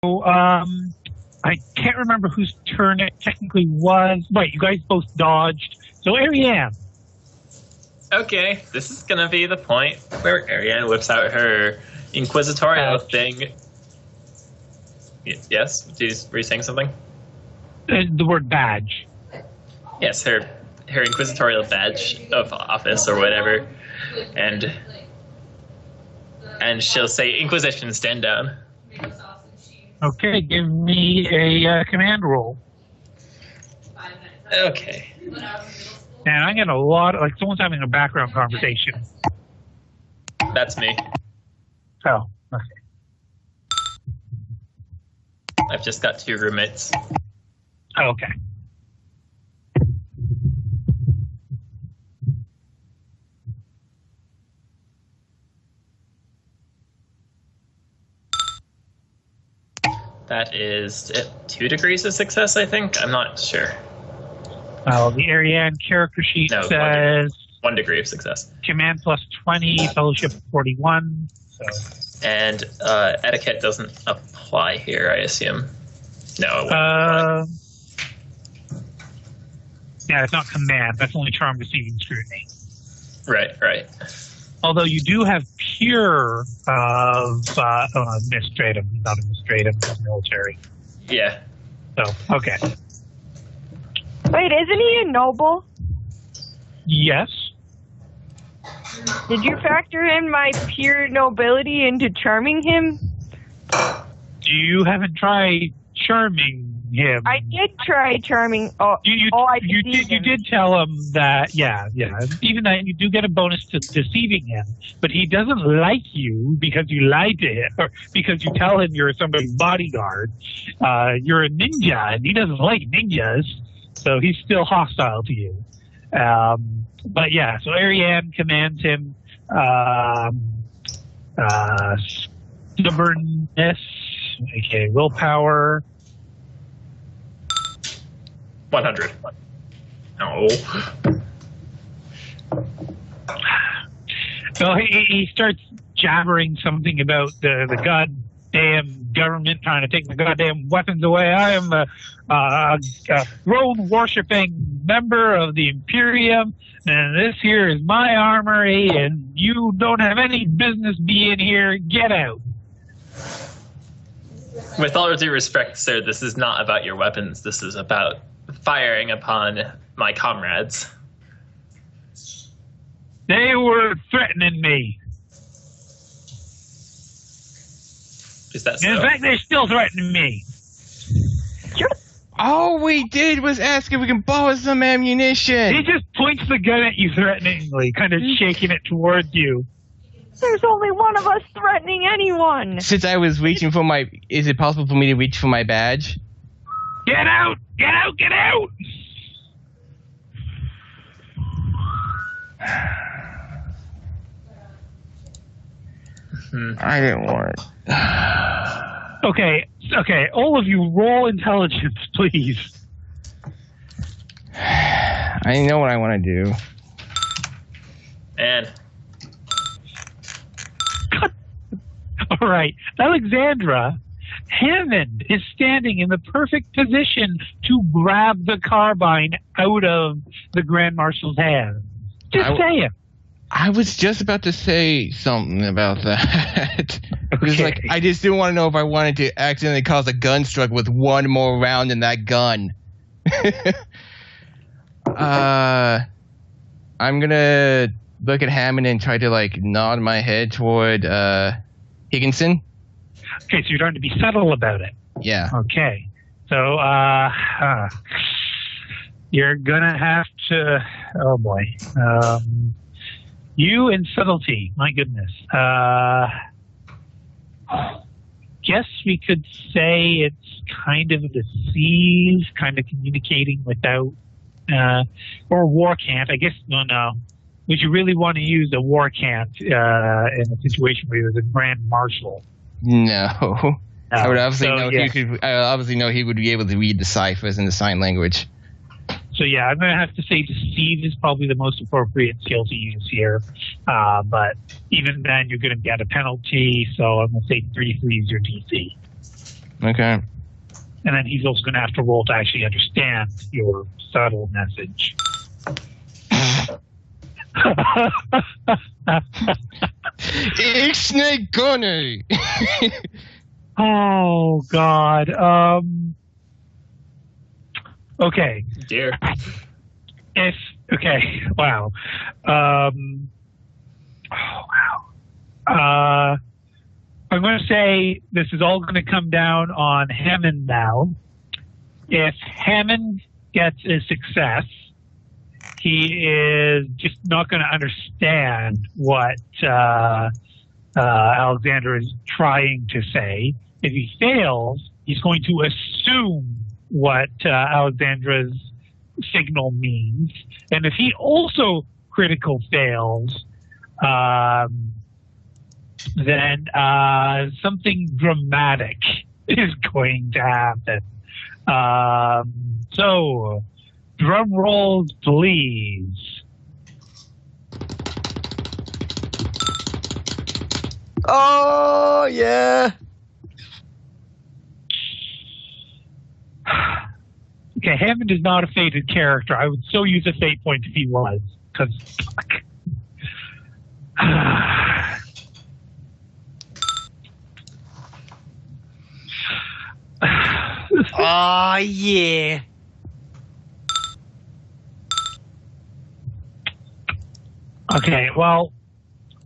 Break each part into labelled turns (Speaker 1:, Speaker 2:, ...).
Speaker 1: I can't remember whose turn it technically was. Right, you guys both dodged. So Ariane.
Speaker 2: Okay, this is gonna be the point where Ariane whips out her inquisitorial thing. Yes? Were you saying something?
Speaker 1: The word badge.
Speaker 2: Yes, her inquisitorial badge of office or whatever. And she'll say, Inquisition, stand down.
Speaker 1: Okay, give me a command roll.
Speaker 2: Okay.
Speaker 1: And I get a lot, like someone's having a background conversation.
Speaker 2: That's me.
Speaker 1: Oh, okay.
Speaker 2: I've just got 2 roommates.
Speaker 1: Oh, okay.
Speaker 2: That is 2 degrees of success, I think. I'm not sure.
Speaker 1: The Ariane character sheet says
Speaker 2: 1 degree of success.
Speaker 1: Command plus 20, fellowship 41. So.
Speaker 2: And etiquette doesn't apply here, I assume. No, it wouldn't.
Speaker 1: Yeah, it's not command. That's only charm, receiving scrutiny.
Speaker 2: Right.
Speaker 1: Although you do have pure of administrative, not administrative, it's military.
Speaker 2: Yeah.
Speaker 1: So, okay.
Speaker 3: Wait, isn't he a noble?
Speaker 1: Yes.
Speaker 3: Did you factor in my pure nobility into charming him?
Speaker 1: You haven't tried charming him.
Speaker 3: I did try charming.
Speaker 1: You did tell him that, yeah. Even that you do get a bonus to deceiving him, but he doesn't like you because you lied to him, or because you tell him you're somebody's bodyguard. You're a ninja, and he doesn't like ninjas, so he's still hostile to you. But yeah, so Ariane commands him stubbornness, okay, willpower.
Speaker 2: 100. No.
Speaker 1: So he starts jabbering something about the goddamn government trying to take the goddamn weapons away. I am a throne-worshipping member of the Imperium, and this here is my armory, and you don't have any business being here. Get out.
Speaker 2: With all due respect, sir, this is not about your weapons. This is about firing upon my comrades.
Speaker 1: They were threatening me.
Speaker 2: Is that so?
Speaker 1: In fact, they're still threatening me.
Speaker 4: All we did was ask if we can borrow some ammunition.
Speaker 1: He just points the gun at you threateningly, kind of shaking it towards you.
Speaker 3: There's only one of us threatening anyone.
Speaker 4: Since I was reaching for my... Is it possible for me to reach for my badge?
Speaker 1: Get out! Get out! Get out!
Speaker 4: I didn't want it.
Speaker 1: Okay. All of you, roll intelligence, please.
Speaker 4: I know what I want to do.
Speaker 2: And
Speaker 1: all right, Alexandra, Hammond is standing in the perfect position to grab the carbine out of the Grand Marshal's hands. Just say it.
Speaker 4: I was just about to say something about that. It was like, I just didn't want to know if I wanted to accidentally cause a gun struggle with one more round in that gun. I'm gonna look at Hammond and try to like nod my head toward Higginson.
Speaker 1: Okay, so you're trying to be subtle about it.
Speaker 4: Yeah.
Speaker 1: Okay. So you're gonna have to. Oh boy. You and subtlety. My goodness. Guess we could say it's kind of a deceive, kind of communicating without, or war can't. I guess no. Would you really want to use a war can't in a situation where there's a Grand Marshal?
Speaker 4: No. I would obviously know he could. I obviously know he would be able to read the ciphers and the sign language.
Speaker 1: So yeah, I'm going to have to say deceive is probably the most appropriate skill to use here. But even then, you're going to get a penalty. So I'm going to say 33 is your DC.
Speaker 4: Okay.
Speaker 1: And then he's also going to have to roll to actually understand your subtle message.
Speaker 4: Snake Gunny.
Speaker 1: Oh God. Okay.
Speaker 2: Dear.
Speaker 1: Okay. Wow. Oh wow. I'm going to say this is all going to come down on Hammond now. If Hammond gets a success, he is just not going to understand what Alexander is trying to say. If he fails, he's going to assume what Alexandra's signal means. And if he also critical fails, then something dramatic is going to happen. So, drum rolls, please.
Speaker 5: Oh, yeah.
Speaker 1: Okay, Hammond is not a fated character. I would so use a fate point if he was. Because...
Speaker 5: Oh, yeah.
Speaker 1: Okay, well,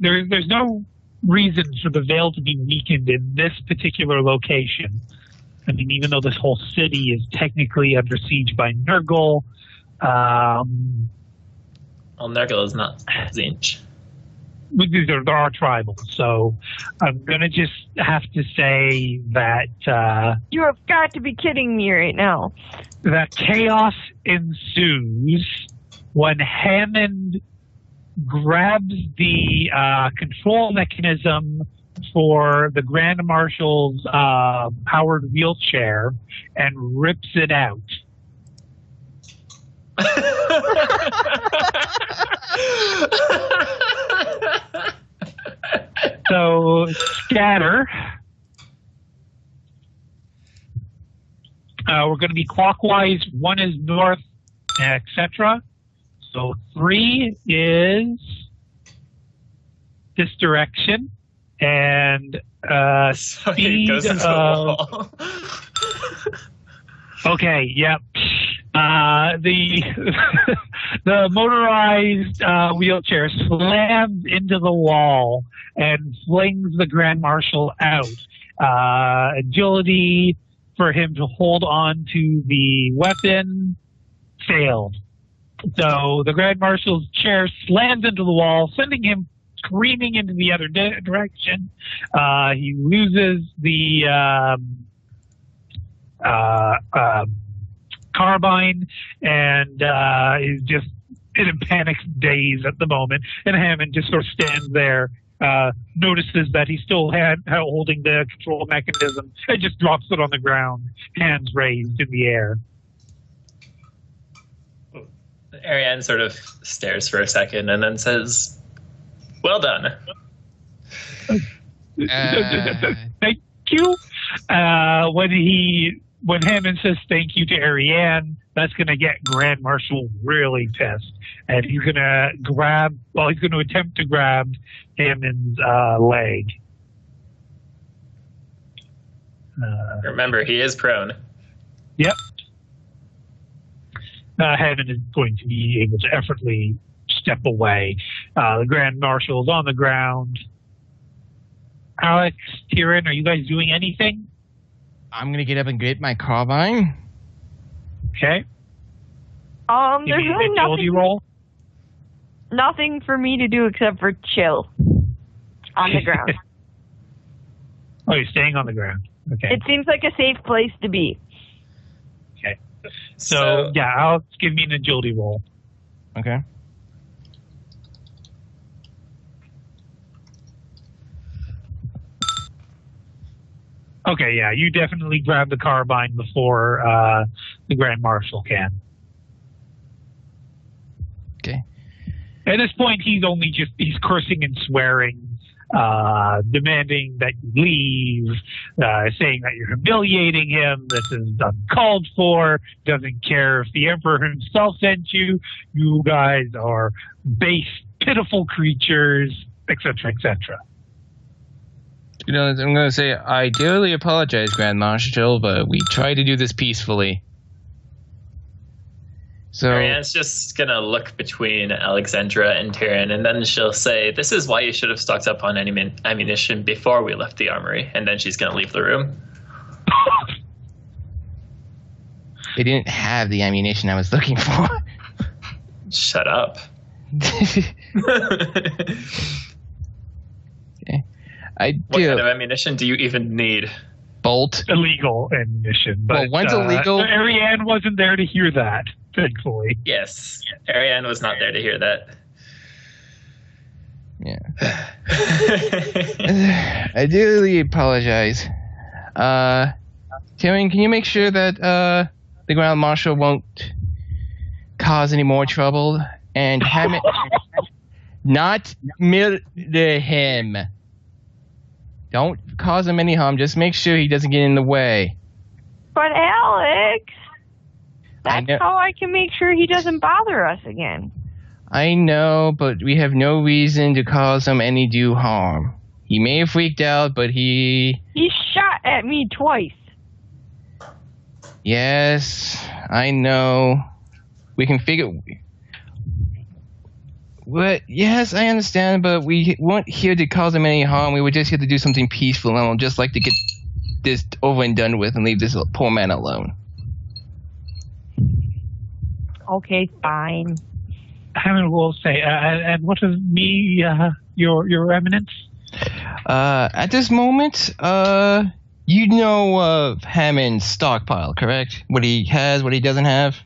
Speaker 1: there's no reason for the veil to be weakened in this particular location. I mean, even though this whole city is technically under siege by Nurgle,
Speaker 2: Well, Nurgle is not Zinch.
Speaker 1: there are tribal, so I'm gonna just have to say that
Speaker 3: You have got to be kidding me right now.
Speaker 1: that chaos ensues when Hammond grabs the control mechanism for the Grand Marshal's powered wheelchair and rips it out. So, scatter. We're going to be clockwise. 1 is north, etc. So 3 is this direction, and
Speaker 2: So
Speaker 1: speed
Speaker 2: he goes into a wall.
Speaker 1: Okay, yep. The the motorized wheelchair slams into the wall and flings the Grand Marshal out. Agility for him to hold on to the weapon failed. So the Grand Marshal's chair slams into the wall, sending him screaming into the other direction. He loses the carbine and is just in a panic daze at the moment. And Hammond just sort of stands there, notices that he's still holding the control mechanism, and just drops it on the ground, hands raised in the air.
Speaker 2: Ariane sort of stares for a second and then says, "Well done."
Speaker 1: Thank you. When Hammond says thank you to Ariane, that's going to get Grand Marshal really pissed, and he's going to attempt to grab Hammond's leg.
Speaker 2: Remember, he is prone.
Speaker 1: Yep. Hammond is going to be able to effortlessly step away. The Grand Marshal is on the ground. Alex, Tyrion, are you guys doing anything?
Speaker 4: I'm gonna get up and get my carbine.
Speaker 1: Okay.
Speaker 3: There's
Speaker 1: You need
Speaker 3: really
Speaker 1: an agility roll?
Speaker 3: nothing for me to do except for chill on the ground.
Speaker 1: Oh, you're staying on the ground. Okay.
Speaker 3: It seems like a safe place to be.
Speaker 1: Okay. So yeah, Alex, give me an agility roll.
Speaker 4: Okay.
Speaker 1: Okay, yeah, you definitely grab the carbine before the Grand Marshal can.
Speaker 4: Okay.
Speaker 1: At this point, he's cursing and swearing demanding that you leave, saying that you're humiliating him. This is uncalled for. Doesn't care if the Emperor himself sent you. You guys are base, pitiful creatures, etc., etc.
Speaker 4: You know, I'm going to say, I dearly apologize, Grand Marshal, but we try to do this peacefully. So
Speaker 2: Marianne's just gonna look between Alexandra and Tyrion, and then she'll say, "This is why you should have stocked up on ammunition before we left the armory." And then she's gonna leave the room.
Speaker 4: they didn't have the ammunition I was looking for.
Speaker 2: Shut up.
Speaker 4: Okay.
Speaker 2: What kind of ammunition do you even need?
Speaker 4: Bolt.
Speaker 1: Illegal ammunition. But,
Speaker 4: well, one's illegal.
Speaker 1: Ariane wasn't there to hear that, thankfully.
Speaker 2: Yes, Ariane was not there to hear that.
Speaker 4: Yeah. I dearly apologize. Tyrion, can you make sure that the Grand Marshal won't cause any more trouble and have it not murder him? Don't cause him any harm. Just make sure he doesn't get in the way.
Speaker 3: But Alex, that's how I can make sure he doesn't bother us again.
Speaker 4: I know, but we have no reason to cause him any due harm. He may have freaked out, but he
Speaker 3: shot at me twice.
Speaker 4: Yes, I know. We can figure... But yes, I understand, but we weren't here to cause him any harm. We were just here to do something peaceful, and I'd just like to get this over and done with and leave this poor man alone.
Speaker 3: Okay, fine.
Speaker 1: Hammond will say, and what of me, your eminence?
Speaker 4: At this moment, you know of Hammond's stockpile, correct? What he has, what he doesn't have?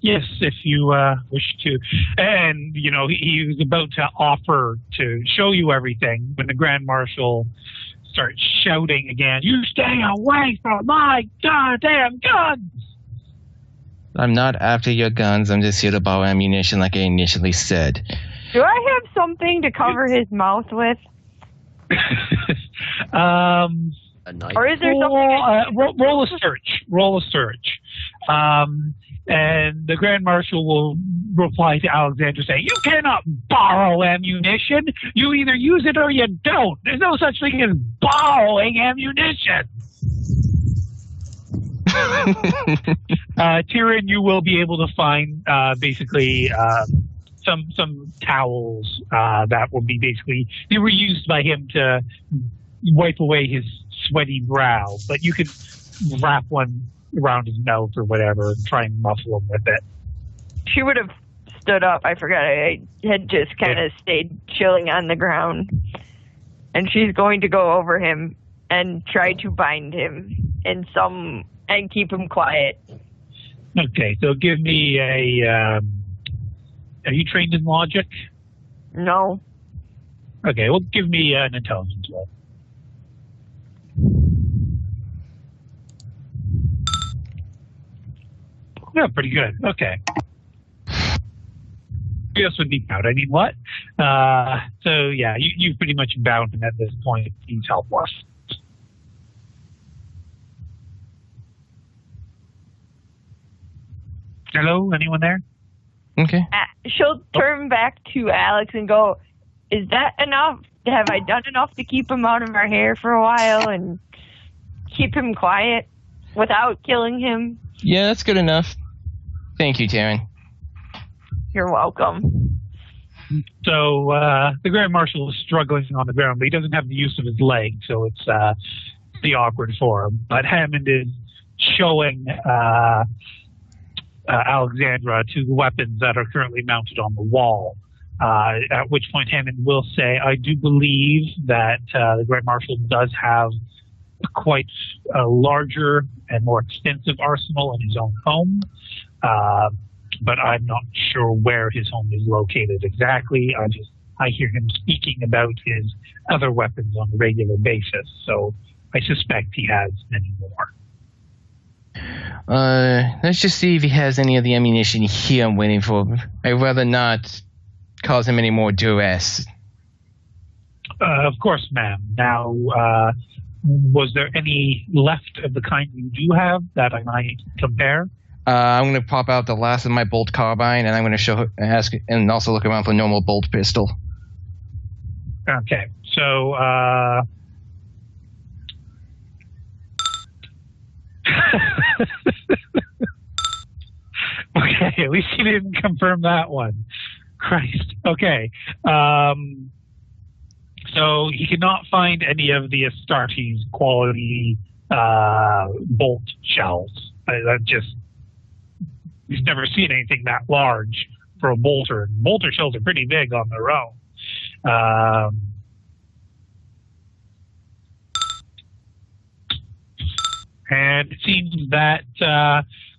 Speaker 1: Yes, if you wish to. And, you know, he was about to offer to show you everything when the Grand Marshal starts shouting again, "You stay away from my goddamn guns!"
Speaker 4: I'm not after your guns. I'm just here to borrow ammunition like I initially said.
Speaker 3: Do I have something to cover his mouth with?
Speaker 5: A knife.
Speaker 3: Or is there something...
Speaker 1: roll a search. Roll a search. And the Grand Marshal will reply to Alexandra saying, "You cannot borrow ammunition. You either use it or you don't. There's no such thing as borrowing ammunition." Tyrion, you will be able to find basically some towels that will be basically, they were used by him to wipe away his sweaty brow, but you could wrap one around his mouth or whatever and try and muffle him with it.
Speaker 3: She would have stood up. I forgot. I had just kind of stayed chilling on the ground. And she's going to go over him and try to bind him and keep him quiet.
Speaker 1: Okay, so give me a... are you trained in logic?
Speaker 3: No.
Speaker 1: Okay, well, give me an intelligence roll. Yeah, pretty good. Okay. This would be out. I mean, what? So, yeah, you pretty much bound him at this point. He's helpless. Hello? Anyone there?
Speaker 4: Okay.
Speaker 3: She'll turn back to Alex and go, "Is that enough? Have I done enough to keep him out of our hair for a while and keep him quiet without killing him?"
Speaker 4: Yeah, that's good enough. Thank you, Tyrion.
Speaker 3: You're welcome.
Speaker 1: So the Grand Marshal is struggling on the ground, but he doesn't have the use of his leg, so it's the awkward for him. But Hammond is showing Alexandra to the weapons that are currently mounted on the wall. At which point Hammond will say, "I do believe that the Grand Marshal does have quite a larger and more extensive arsenal in his own home, but I'm not sure where his home is located exactly. I hear him speaking about his other weapons on a regular basis, so I suspect he has many more."
Speaker 4: Let's just see if he has any of the ammunition here I'm waiting for. I'd rather not cause him any more duress.
Speaker 1: Of course, ma'am. Now, was there any left of the kind you do have that I might compare?
Speaker 4: I'm going to pop out the last of my bolt carbine, and I'm going to ask, and also look around for a normal bolt pistol.
Speaker 1: Okay, so okay, at least you didn't confirm that one. Christ. Okay. So he cannot find any of the Astartes quality bolt shells. That just, he's never seen anything that large for a bolter. Bolter shells are pretty big on their own. And it seems that,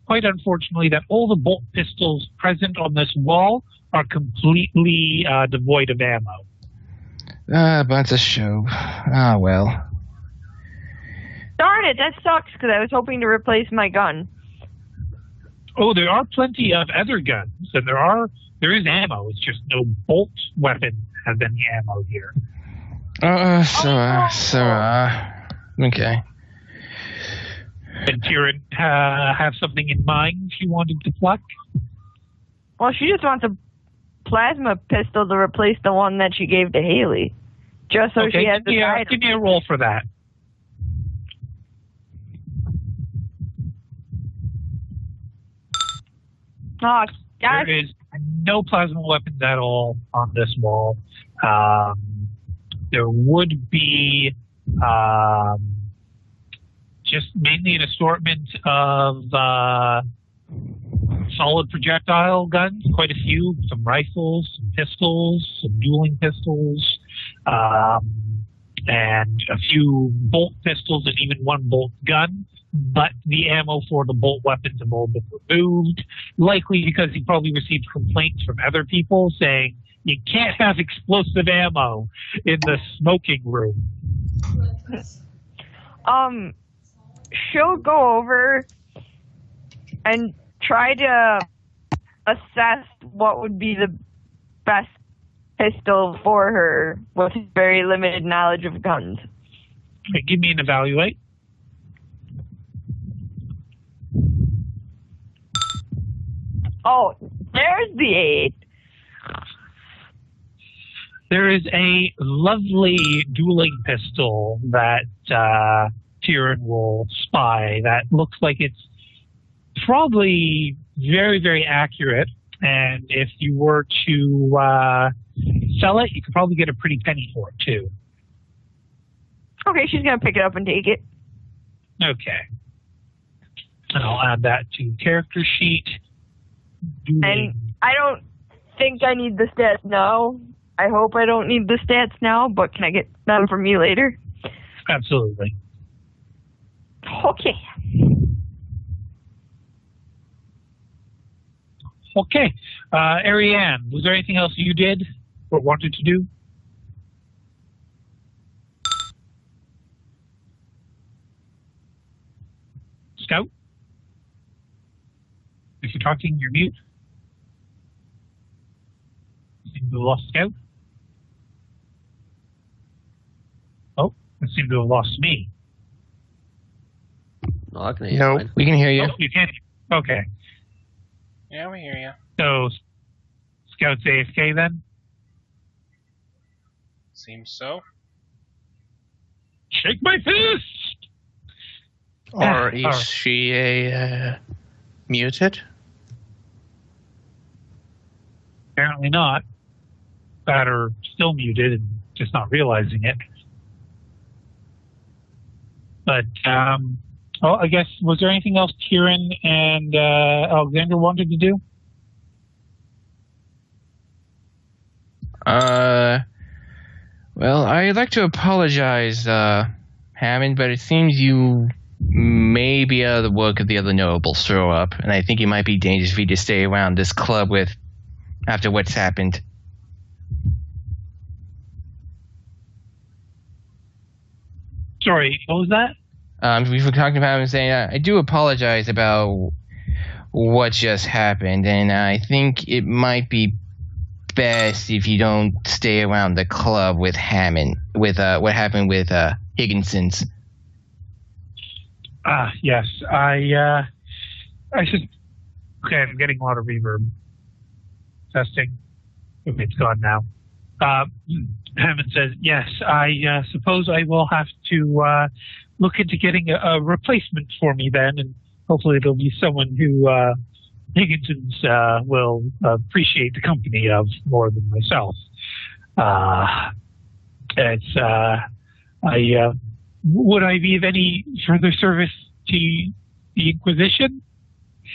Speaker 1: quite unfortunately, that all the bolt pistols present on this wall are completely devoid of ammo.
Speaker 4: But it's a show. Ah, well.
Speaker 3: Darn it, that sucks because I was hoping to replace my gun.
Speaker 1: Oh, there are plenty of other guns, and there is ammo. It's just no bolt weapon has any ammo here.
Speaker 4: Okay.
Speaker 1: Did Tyrion have something in mind she wanted to pluck?
Speaker 3: Well, she just wants a plasma pistol to replace the one that she gave to Haley. Just so she has the item.
Speaker 1: Give me a roll for that.
Speaker 3: Oh, gosh.
Speaker 1: There is no plasma weapons at all on this wall. There would be just mainly an assortment of solid projectile guns, quite a few, some rifles, some pistols, some dueling pistols, and a few bolt pistols and even one bolt gun. But the ammo for the bolt weapons have all been removed, likely because he probably received complaints from other people saying, you can't have explosive ammo in the smoking room.
Speaker 3: She'll go over and try to assess what would be the best pistol for her with very limited knowledge of guns.
Speaker 1: Okay, give me an evaluate.
Speaker 3: Oh, there's the 8.
Speaker 1: There is a lovely dueling pistol that Tyrion will spy that looks like it's probably very, very accurate. And if you were to sell it, you could probably get a pretty penny for it, too.
Speaker 3: Okay, she's going to pick it up and take it.
Speaker 1: Okay. And I'll add that to character sheet.
Speaker 3: And I don't think I need the stats now. I hope I don't need the stats now, but can I get them from you later?
Speaker 1: Absolutely.
Speaker 3: Okay.
Speaker 1: Okay. Ariane, was there anything else you did or wanted to do? Scout? If you're talking, you're mute. Seem to have lost Scout. Oh, I seem to have lost me.
Speaker 5: No, I can hear you.
Speaker 4: No,
Speaker 5: Fine.
Speaker 4: we can hear you.
Speaker 1: Oh, you can't. Okay.
Speaker 4: Yeah, we hear you.
Speaker 1: So, Scout's AFK then?
Speaker 4: Seems so.
Speaker 1: Shake my fist!
Speaker 6: Or is she muted?
Speaker 1: Apparently not. That or still muted and just not realizing it. But, well, I guess, was there anything else Kieran and Alexander wanted to do?
Speaker 4: Well, I'd like to apologize, Hammond, but it seems you may be out of the work of the other nobles throw up, and I think it might be dangerous for you to stay around this club after what's happened.
Speaker 1: Sorry, what was that?
Speaker 4: We were talking about him saying, I do apologize about what just happened, and I think it might be best if you don't stay around the club with Hammond, with what happened with Higginson's.
Speaker 1: Yes, I should. Okay, I'm getting a lot of reverb. Testing. Okay, it's gone now. Hammond says, yes, I suppose I will have to look into getting a replacement for me then, and hopefully it'll be someone who Higginson's will appreciate the company of more than myself. Would I be of any further service to the Inquisition?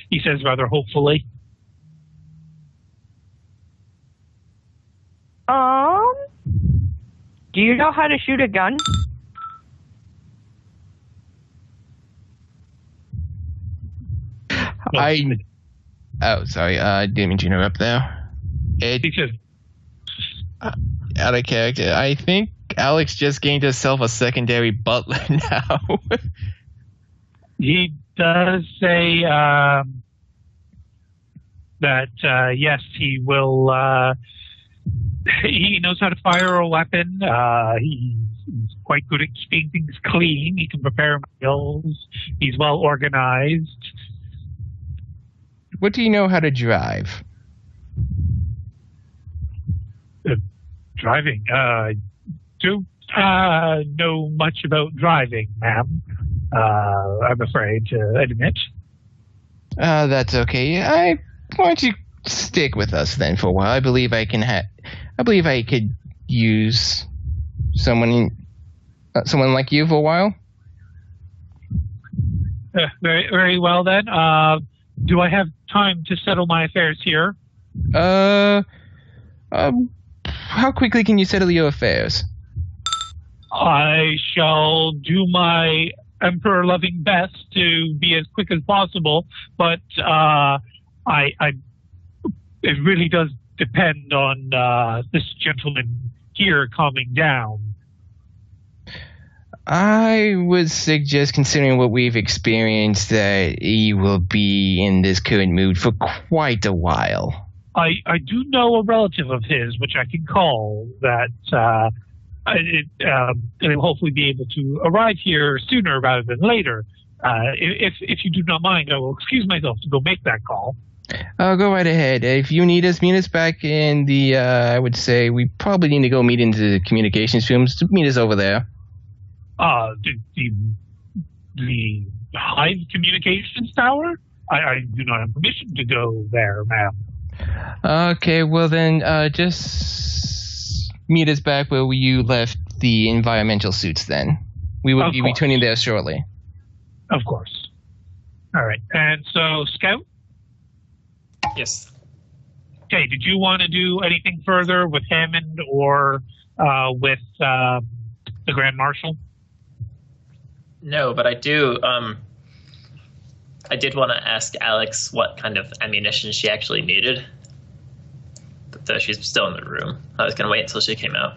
Speaker 1: He says rather hopefully.
Speaker 3: Do you know how to shoot a gun?
Speaker 4: Oh, sorry. Didn't mean to interrupt there. Out of character. I think Alex just gained himself a secondary butler now.
Speaker 1: He does say that yes, he will. He knows how to fire a weapon. He's quite good at keeping things clean. He can prepare meals. He's well organized.
Speaker 4: What do you know how to drive?
Speaker 1: Driving? Don't know much about driving, ma'am. I'm afraid to admit.
Speaker 4: That's okay. Why don't you stick with us then for a while? I believe I could use someone like you for a while.
Speaker 1: Very, very well then. Do I have time to settle my affairs here?
Speaker 4: How quickly can you settle your affairs?
Speaker 1: I shall do my emperor-loving best to be as quick as possible, but it really does depend on this gentleman here calming down.
Speaker 4: I would suggest, considering what we've experienced, that he will be in this current mood for quite a while.
Speaker 1: I do know a relative of his, which I can call, that will hopefully be able to arrive here sooner rather than later. If you do not mind, I will excuse myself to go make that call.
Speaker 4: Go right ahead. If you need us, meet us back in the, I would say we probably need to go meet into the communications rooms. Meet us over there.
Speaker 1: The Hive Communications Tower? I do not have permission to go there, ma'am.
Speaker 4: Okay, well then, just meet us back where you left the environmental suits then. We will be returning there shortly.
Speaker 1: Of course. All right. And so, Scout?
Speaker 2: Yes.
Speaker 1: Okay, did you want to do anything further with Hammond or with the Grand Marshal?
Speaker 2: No, but I do. I did want to ask Alex what kind of ammunition she actually needed. But she's still in the room. I was going to wait until she came out.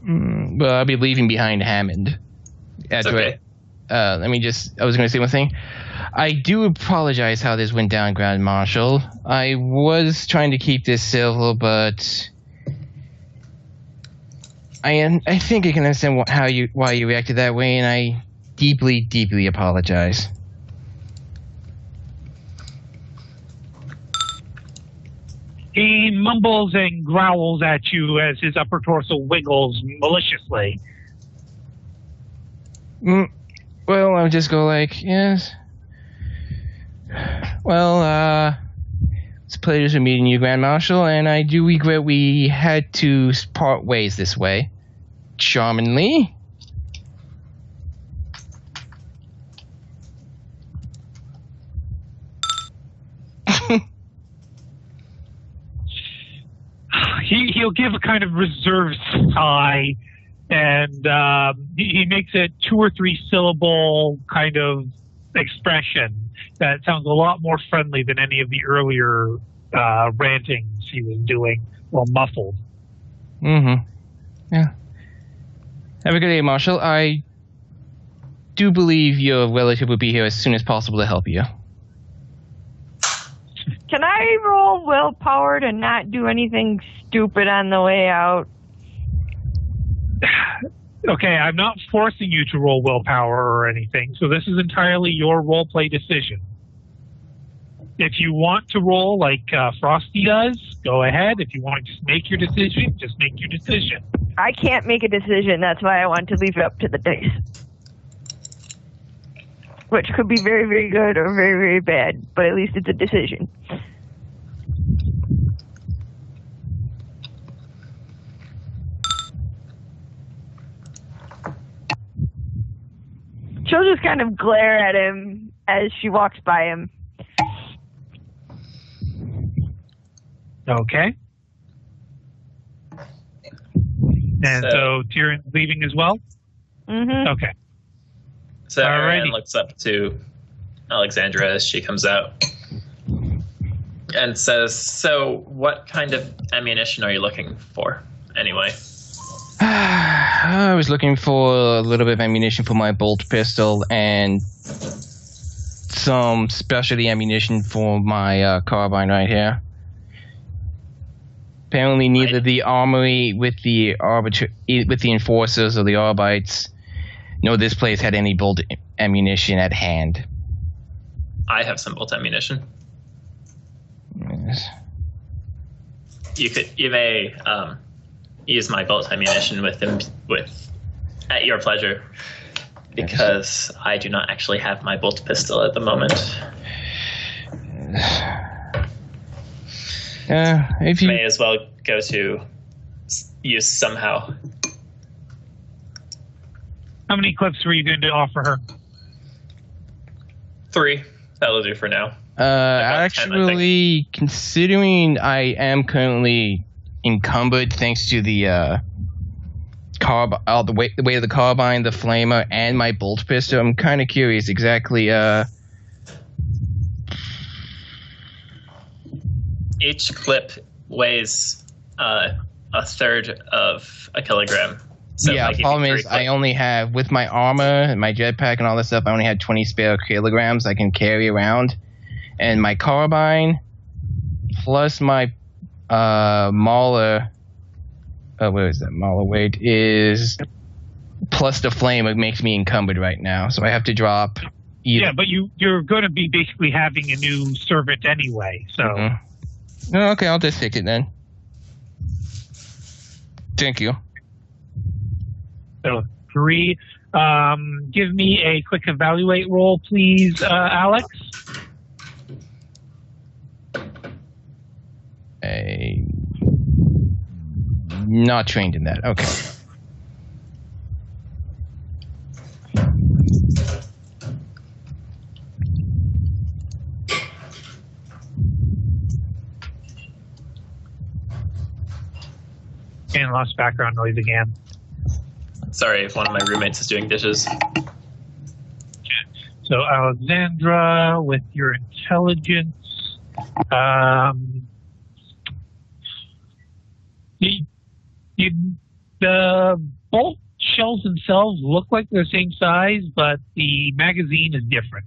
Speaker 4: Well, I'll be leaving behind Hammond.
Speaker 2: That's okay.
Speaker 4: I was going to say one thing. I do apologize how this went down, Grand Marshal. I was trying to keep this civil, but I think I can understand why you reacted that way, and I deeply, deeply apologize.
Speaker 1: He mumbles and growls at you as his upper torso wiggles maliciously.
Speaker 4: Well, I'll just go like, yes. Well, it's a pleasure meeting you, Grand Marshal, and I do regret we had to part ways this way. Charmingly.
Speaker 1: He'll give a kind of reserved sigh, and he makes a 2 or 3 syllable kind of expression that sounds a lot more friendly than any of the earlier rantings he was doing, well, muffled.
Speaker 4: Mm-hmm. Yeah. Have a good day, Marshal. I do believe your relative will be here as soon as possible to help you.
Speaker 3: Can I I roll willpower to not do anything stupid on the way out?
Speaker 1: Okay, I'm not forcing you to roll willpower or anything, so this is entirely your roleplay decision. If you want to roll like Frosty does, go ahead. If you want to just make your decision, just make your decision.
Speaker 3: I can't make a decision. That's why I want to leave it up to the dice. Which could be very, very good or very, very bad, but at least it's a decision. She'll just kind of glare at him as she walks by him.
Speaker 1: Okay. And so Tyrion's leaving as well?
Speaker 3: Mm-hmm.
Speaker 1: Okay.
Speaker 2: So Ariane looks up to Alexandra as she comes out and says, "So what kind of ammunition are you looking for, anyway?"
Speaker 4: I was looking for a little bit of ammunition for my bolt pistol and some specialty ammunition for my carbine right here. Apparently, neither the armory with the enforcers or the arbites, nor this place had any bolt ammunition at hand.
Speaker 2: I have some bolt ammunition.
Speaker 4: Yes.
Speaker 2: You may use my bolt ammunition at your pleasure, because I do not actually have my bolt pistol at the moment.
Speaker 4: If you
Speaker 2: may as well go to use somehow.
Speaker 1: How many clips were you going to offer her?
Speaker 2: 3. That'll do for now.
Speaker 4: Actually, 10, considering I am currently encumbered thanks to the the weight of the carbine, the flamer, and my bolt pistol, I'm kind of curious exactly.
Speaker 2: Each clip weighs a third of a kilogram. So
Speaker 4: yeah, problem is I only have, with my armor and my jetpack and all this stuff, I only had 20 spare kilograms I can carry around. And my carbine, plus my Mauler, where is that Mauler weight, is, plus the flame, it makes me encumbered right now. So I have to drop either.
Speaker 1: Yeah, but you're going to be basically having a new servant anyway, so...
Speaker 4: Mm-hmm. No, okay, I'll just take it then. Thank you.
Speaker 1: So 3. Give me a quick evaluate roll, please, Alex.
Speaker 4: Not trained in that. Okay.
Speaker 1: And lost background noise again.
Speaker 2: Sorry if one of my roommates is doing dishes.
Speaker 1: So Alexandra, with your intelligence, the bolt shells themselves look like they're the same size, but the magazine is different.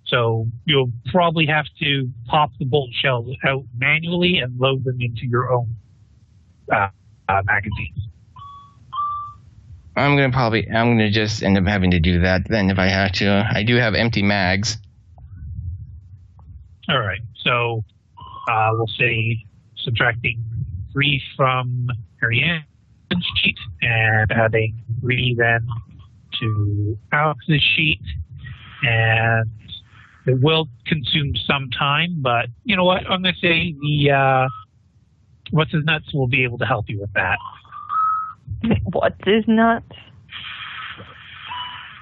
Speaker 1: So you'll probably have to pop the bolt shells out manually and load them into your own magazines.
Speaker 4: I'm gonna just end up having to do that then if I have to. I do have empty mags.
Speaker 1: All right. So we'll say subtracting 3 from Ariane's sheet and adding 3 then to Alex's sheet, and it will consume some time, but you know what? I'm going to say the What's His Nuts will be able to help you with that.
Speaker 3: What's his nuts?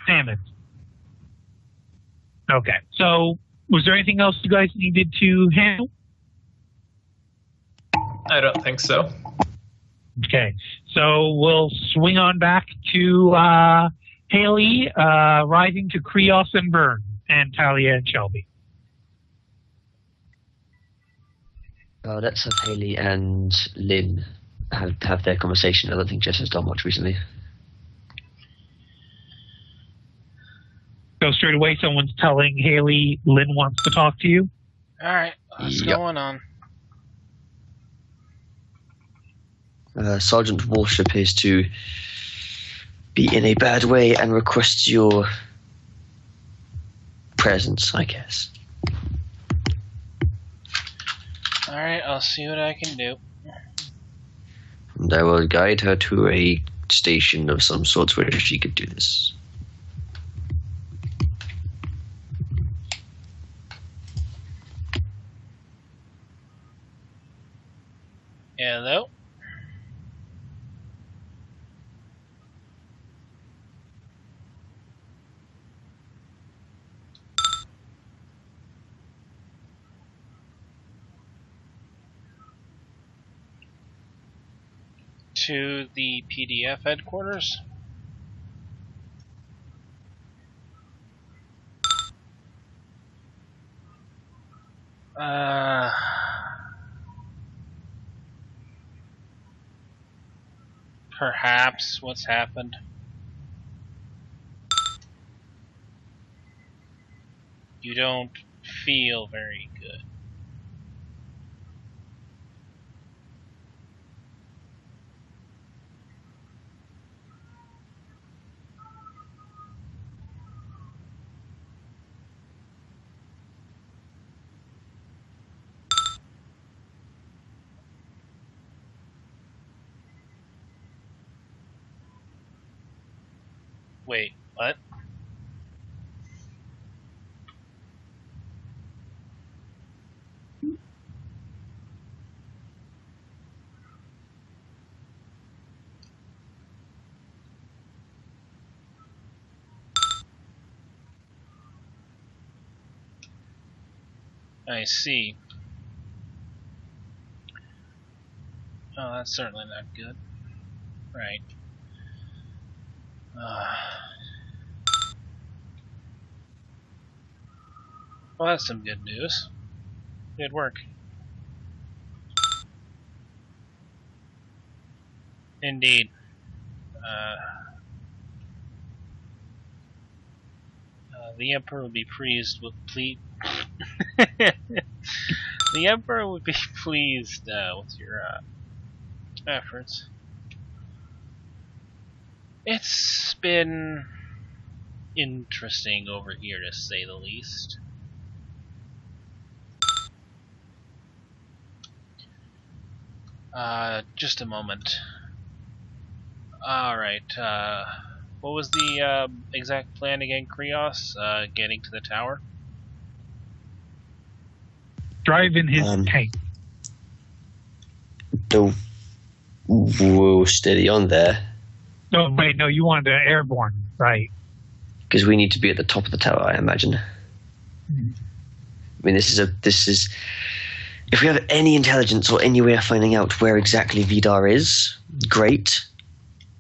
Speaker 1: Damn it. Okay. So, was there anything else you guys needed to handle?
Speaker 2: I don't think so.
Speaker 1: Okay. So, we'll swing on back to Haley, rising to Krios and Byrne, and Talia and Shelby.
Speaker 5: Let's have Haley and Lynn have their conversation. I don't think Jess has done much recently.
Speaker 1: So So straight away, someone's telling Haley Lynn wants to talk to you.
Speaker 7: All right, what's going on?
Speaker 5: Sergeant Walsh appears to be in a bad way and requests your presence, I guess.
Speaker 7: All right, I'll see what I can do.
Speaker 5: And I will guide her to a station of some sort where she could do this.
Speaker 7: Hello? To the PDF headquarters? Perhaps what's happened. You don't feel very good. Wait, what? I see. Oh, that's certainly not good. Right. Well, that's some good news. Good work. Indeed. The Emperor would be pleased with the Emperor would be pleased with your efforts. It's been interesting over here, to say the least. Just a moment. Alright, what was the exact plan again, Krios? Getting to the tower?
Speaker 1: Drive in his tank.
Speaker 5: Whoa, steady on there.
Speaker 1: No, wait, no, you wanted airborne, right?
Speaker 5: Because we need to be at the top of the tower, I imagine.
Speaker 1: Mm-hmm.
Speaker 5: I mean, this is. If we have any intelligence or any way of finding out where exactly Vidar is, great.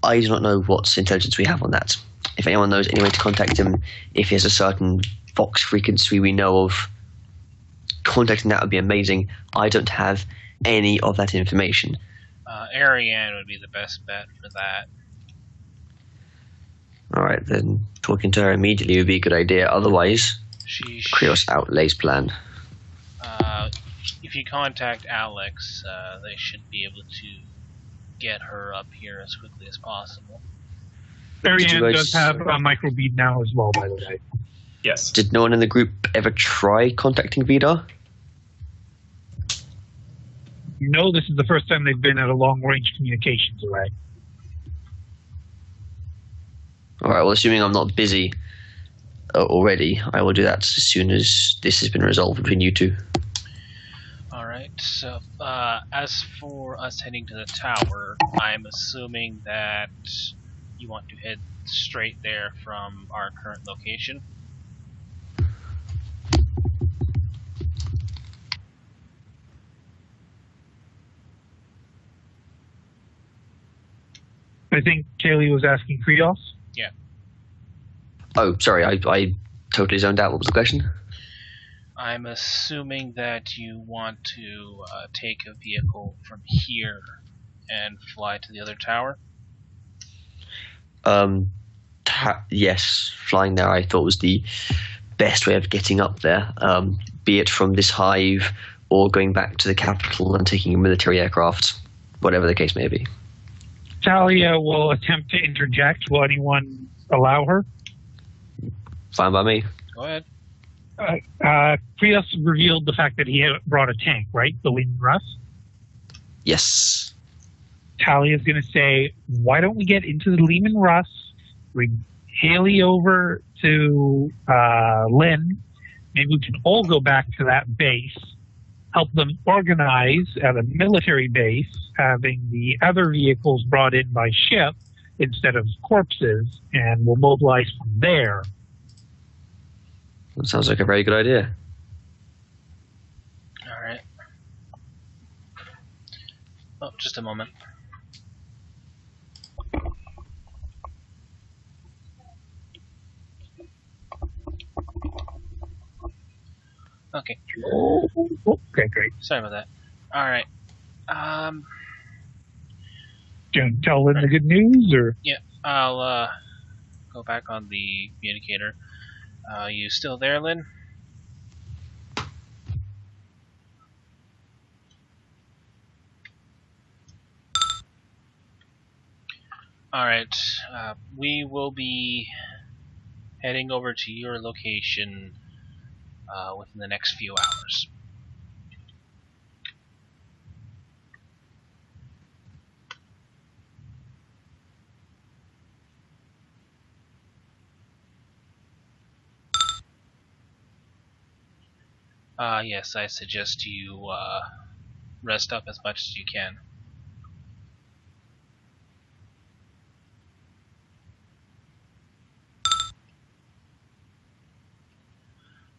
Speaker 5: I do not know what intelligence we have on that. If anyone knows any way to contact him, if he has a certain Vox frequency we know of, contacting that would be amazing. I don't have any of that information.
Speaker 7: Ariane would be the best bet for that.
Speaker 5: Alright, then talking to her immediately would be a good idea. Otherwise, Krios outlays plan.
Speaker 7: If you contact Alex, they should be able to get her up here as quickly as possible.
Speaker 1: Ariane does have a microbead now as well, by the way.
Speaker 2: Yes.
Speaker 5: Did no one in the group ever try contacting Vidar?
Speaker 1: You know this is the first time they've been at a long-range communications array.
Speaker 5: Alright, well, assuming I'm not busy already, I will do that as soon as this has been resolved between you two.
Speaker 7: Alright, so as for us heading to the tower, I'm assuming that you want to head straight there from our current location.
Speaker 1: I think Kaylee was asking Krios.
Speaker 7: Yeah.
Speaker 5: Oh, sorry, I totally zoned out. What was the question?
Speaker 7: I'm assuming that you want to take a vehicle from here and fly to the other tower.
Speaker 5: yes, flying there I thought was the best way of getting up there, be it from this hive or going back to the capital and taking a military aircraft, whatever the case may be.
Speaker 1: Talia will attempt to interject. Will anyone allow her?
Speaker 5: Fine by me.
Speaker 7: Go ahead.
Speaker 1: Krios revealed the fact that he had brought a tank, right? The Lehman Russ.
Speaker 5: Yes.
Speaker 1: Talia's going to say, why don't we get into the Lehman Russ, bring Haley over to Lynn, maybe we can all go back to that base, help them organize at a military base, having the other vehicles brought in by ship instead of corpses, and we'll mobilize from there.
Speaker 5: That sounds like a very good idea.
Speaker 7: All right. Oh, just a moment. Okay.
Speaker 1: Okay, great.
Speaker 7: Sorry about that. All right.
Speaker 1: Do you tell Lynn the good news, or?
Speaker 7: Yeah, I'll go back on the communicator. You still there, Lynn? All right. We will be heading over to your location within the next few hours. Yes, I suggest you rest up as much as you can.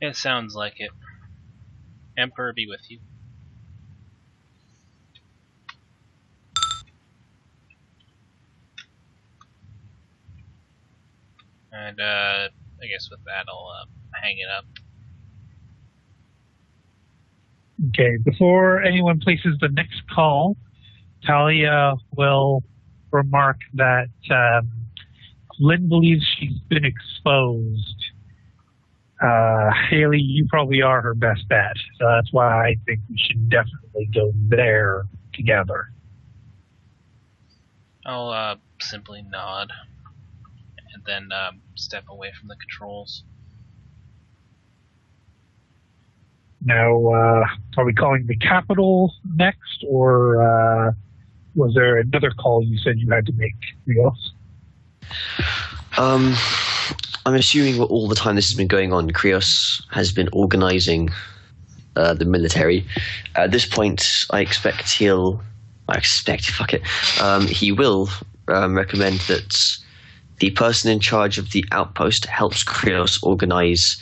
Speaker 7: It sounds like it. Emperor be with you. And I guess with that I'll hang it up.
Speaker 1: Okay, before anyone places the next call, Talia will remark that Lynn believes she's been exposed. Haley, you probably are her best bet, so that's why I think we should definitely go there together.
Speaker 7: I'll simply nod and then step away from the controls.
Speaker 1: Now, are we calling the capital next, or was there another call you said you had to make, Krios?
Speaker 5: I'm assuming all the time this has been going on, Krios has been organizing the military. At this point, he will recommend that the person in charge of the outpost helps Krios organize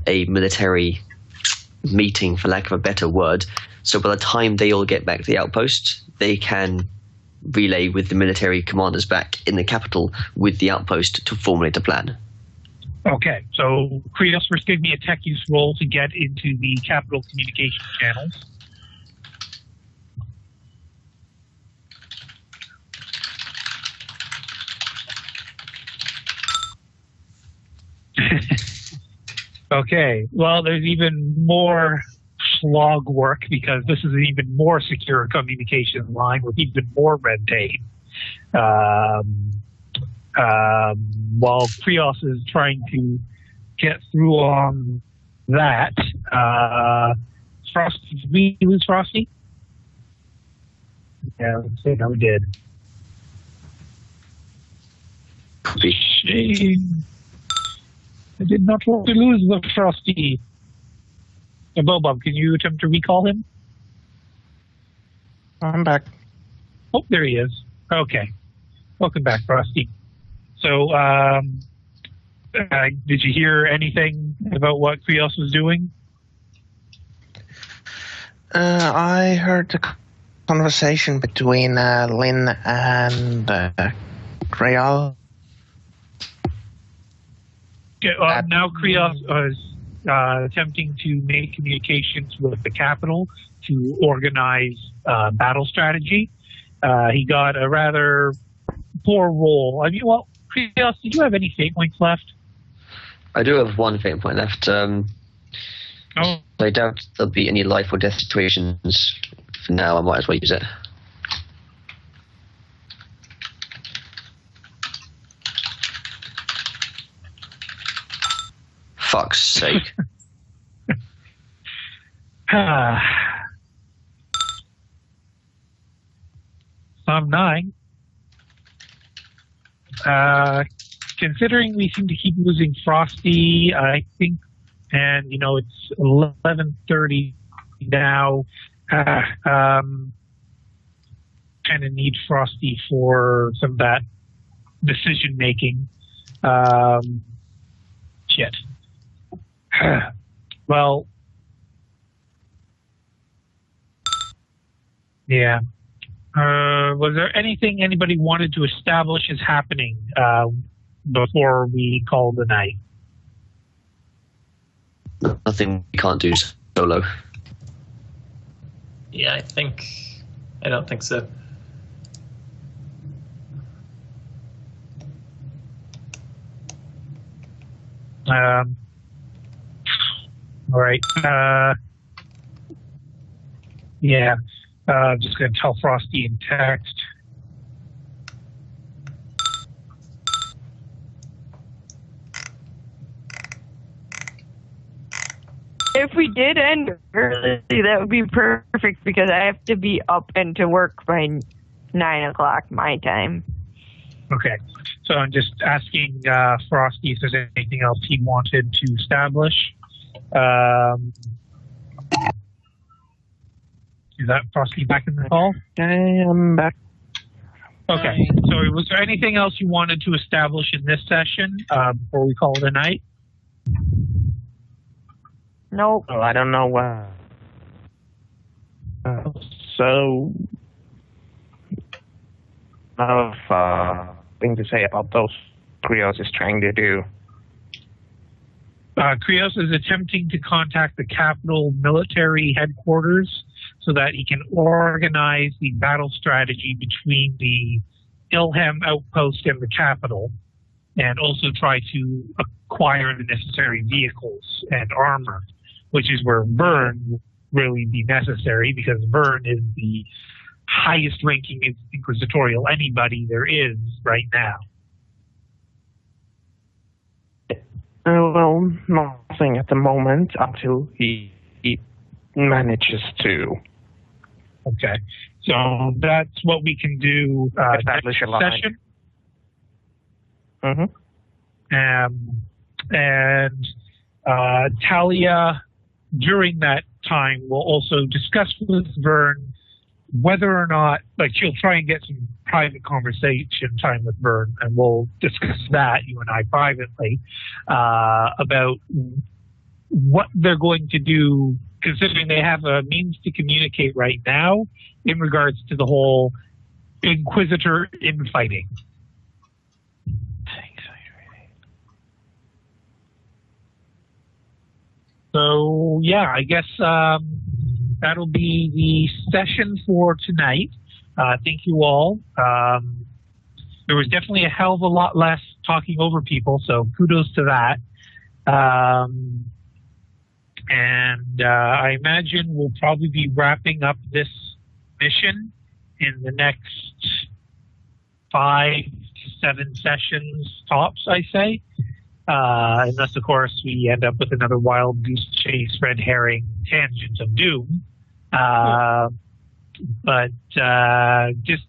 Speaker 5: a military meeting, for lack of a better word, so by the time they all get back to the outpost, they can relay with the military commanders back in the capital with the outpost to formulate a plan.
Speaker 1: Okay, so Krios first gave me a tech use roll to get into the capital communication channels. Okay, well, there's even more slog work because this is an even more secure communication line with even more red tape. While Krios is trying to get through on that, Frosty, did we lose Frosty? Yeah, let's see how we did. Shame. I did not want to lose the Frosty. Bob, can you attempt to recall him?
Speaker 6: I'm back.
Speaker 1: Oh, there he is. Okay. Welcome back, Frosty. So, did you hear anything about what Krios was doing?
Speaker 6: I heard the conversation between Lynn and Creole.
Speaker 1: Now Krios is attempting to make communications with the capital to organize battle strategy. He got a rather poor roll. I mean, well, Krios, do you have any fate points left?
Speaker 5: I do have one fate point left.
Speaker 1: Oh.
Speaker 5: I doubt there'll be any life or death situations. For now, I might as well use it. Fuck's sake.
Speaker 1: I'm 9. Considering we seem to keep losing Frosty, I think, and it's 11:30 now. Kind of need Frosty for some of that decision making. Shit. Well, yeah. Was there anything anybody wanted to establish is happening before we call the night?
Speaker 5: Nothing we can't do solo.
Speaker 2: Yeah, I don't think so.
Speaker 1: All right. Yeah. Just going to tell Frosty in text.
Speaker 3: If we did end early, that would be perfect because I have to be up and to work by 9 o'clock my time.
Speaker 1: Okay. So I'm just asking Frosty if there's anything else he wanted to establish. Is that Frosty back in the call?
Speaker 6: I am back.
Speaker 1: Okay. So was there anything else you wanted to establish in this session before we call it a night?
Speaker 3: Nope.
Speaker 6: Well, I don't know. So, I have thing to say about those Krios is trying to do.
Speaker 1: Krios is attempting to contact the capital military headquarters so that he can organize the battle strategy between the Ilham outpost and the capital, and also try to acquire the necessary vehicles and armor, which is where Vern will really be necessary, because Vern is the highest ranking inquisitorial anybody there is right now.
Speaker 6: Well, nothing at the moment until he manages to.
Speaker 1: Okay, so that's what we can do
Speaker 6: Establish
Speaker 1: next
Speaker 6: a line.
Speaker 1: session.
Speaker 6: Mm-hmm.
Speaker 1: And Talia, during that time, will also discuss with Vern whether or not, she'll try and get some private conversation time with Vern, and we'll discuss that, you and I, privately, about what they're going to do, considering they have a means to communicate right now in regards to the whole Inquisitor infighting. So, yeah, I guess that'll be the session for tonight. Thank you all. There was definitely a hell of a lot less talking over people, so kudos to that. And I imagine we'll probably be wrapping up this mission in the next 5 to 7 sessions tops, I say. Unless, of course, we end up with another wild goose chase, red herring tangent of doom. But just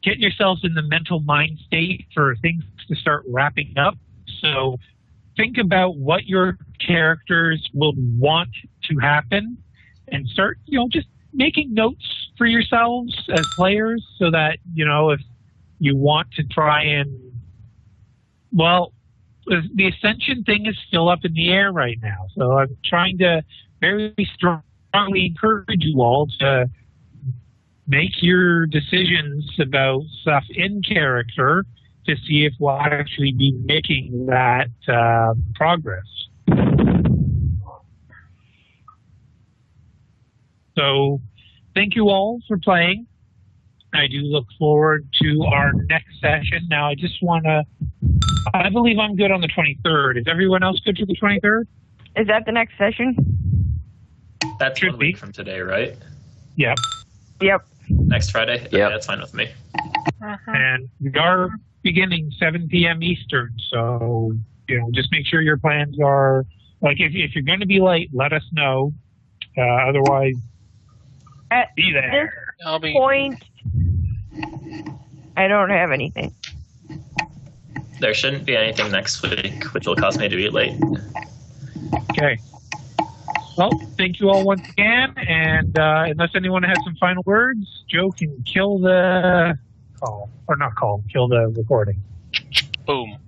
Speaker 1: get yourselves in the mental mind state for things to start wrapping up. So think about what your characters will want to happen and start, just making notes for yourselves as players so that, if you want to try and, the Ascension thing is still up in the air right now. So I'm trying to very strongly encourage you all to make your decisions about stuff in character to see if we'll actually be making that progress. So thank you all for playing. I do look forward to our next session. Now, I just want to I believe I'm good on the 23rd. Is everyone else good for the 23rd?
Speaker 3: Is that the next session?
Speaker 2: That's
Speaker 1: Should
Speaker 2: 1 week
Speaker 1: be.
Speaker 2: from today, right?
Speaker 1: Yep.
Speaker 3: Yep.
Speaker 2: Next Friday?
Speaker 5: Yeah.
Speaker 2: That's fine with me.
Speaker 1: And we are beginning 7 p.m. Eastern, so just make sure your plans are like if you're going to be late, let us know. Otherwise,
Speaker 3: At
Speaker 1: be
Speaker 3: this
Speaker 1: there.
Speaker 7: I'll be.
Speaker 3: point, I don't have anything.
Speaker 2: There shouldn't be anything next week, which will cause me to be late.
Speaker 1: Okay. Well, thank you all once again, and unless anyone has some final words, Joe can kill the call, or not call, kill the recording.
Speaker 7: Boom.